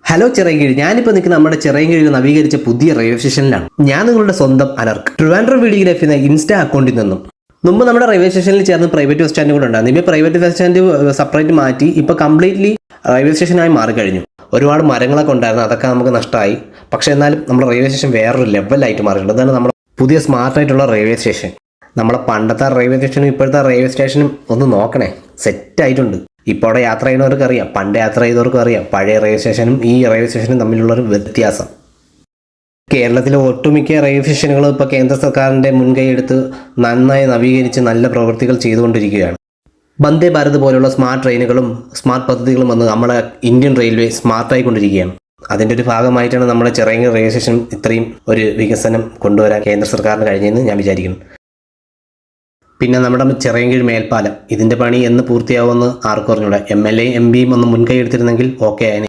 Hello Chirayinkeezhu, ഞാനിപ്പോൾ നിൽക്കുന്ന നമ്മുടെ ചിറയൻകീഴിൽ നവീകരിച്ച പുതിയ റെയിൽവേ സ്റ്റേഷനിലാണ്. ഞാൻ നിങ്ങളുടെ സ്വന്തം അനർക്ക്. ട്രിവാൻഡ്രം വീഡിയോ എന്ന ഇൻസ്റ്റാ അക്കൗണ്ടിൽ നിന്നും മുമ്പ് നമ്മുടെ റെയിൽവേ സ്റ്റേഷനിൽ ചേർന്ന് പ്രൈവറ്റ് ബസ് സ്റ്റാൻഡ് കൂടെ ഉണ്ടായിരുന്നു. ഇപ്പോൾ പ്രൈവറ്റ് ബസ് സ്റ്റാൻഡ് സെപ്പറേറ്റ് മാറ്റി ഇപ്പോൾ കംപ്ലീറ്റ്ലി റെയിൽവേ സ്റ്റേഷനായി മാറിക്കഴിഞ്ഞു. ഒരുപാട് മരങ്ങളൊക്കെ ഉണ്ടായിരുന്നു, അതൊക്കെ നമുക്ക് നഷ്ടമായി. പക്ഷേ എന്നാലും നമ്മുടെ റെയിൽവേ സ്റ്റേഷൻ വേറൊരു ലെവലായിട്ട് മാറിയിട്ടുണ്ട്. അതാണ് നമ്മുടെ പുതിയ സ്മാർട്ടായിട്ടുള്ള റെയിൽവേ സ്റ്റേഷൻ. നമ്മളെ പണ്ടത്തെ റെയിൽവേ സ്റ്റേഷനും ഇപ്പോഴത്തെ റെയിൽവേ സ്റ്റേഷനും ഒന്ന് നോക്കണേ, സെറ്റായിട്ടുണ്ട്. ഇപ്പോൾ അവിടെ യാത്ര ചെയ്യുന്നവർക്ക് അറിയാം, പണ്ട് യാത്ര ചെയ്തവർക്കും അറിയാം പഴയ റെയിൽവേ സ്റ്റേഷനും ഈ റെയിൽവേ സ്റ്റേഷനും തമ്മിലുള്ളൊരു വ്യത്യാസം. കേരളത്തിലെ ഒട്ടുമിക്ക റെയിൽവേ സ്റ്റേഷനുകളും ഇപ്പോൾ കേന്ദ്ര സർക്കാരിൻ്റെ മുൻകൈ എടുത്ത് നന്നായി നവീകരിച്ച് നല്ല പ്രവൃത്തികൾ ചെയ്തുകൊണ്ടിരിക്കുകയാണ്. വന്ദേ ഭാരത് പോലുള്ള സ്മാർട്ട് ട്രെയിനുകളും സ്മാർട്ട് പദ്ധതികളും വന്ന് നമ്മുടെ ഇന്ത്യൻ റെയിൽവേ സ്മാർട്ടായിക്കൊണ്ടിരിക്കുകയാണ്. അതിൻ്റെ ഒരു ഭാഗമായിട്ടാണ് നമ്മുടെ ചിറയൻകീഴ് റെയിൽവേ സ്റ്റേഷൻ ഇത്രയും ഒരു വികസനം കൊണ്ടുവരാൻ കേന്ദ്ര സർക്കാരിന് കഴിഞ്ഞതെന്ന് ഞാൻ വിചാരിക്കുന്നു. പിന്നെ നമ്മുടെ ചിറയൻകീഴ് മേൽപ്പാലം, ഇതിൻ്റെ പണി എന്ന് പൂർത്തിയാവുമെന്ന് ആർക്കും അറിഞ്ഞൂടാ. MLA MPയും ഒന്ന് മുൻകൈ എടുത്തിരുന്നെങ്കിൽ ഓക്കെ ആയനെ.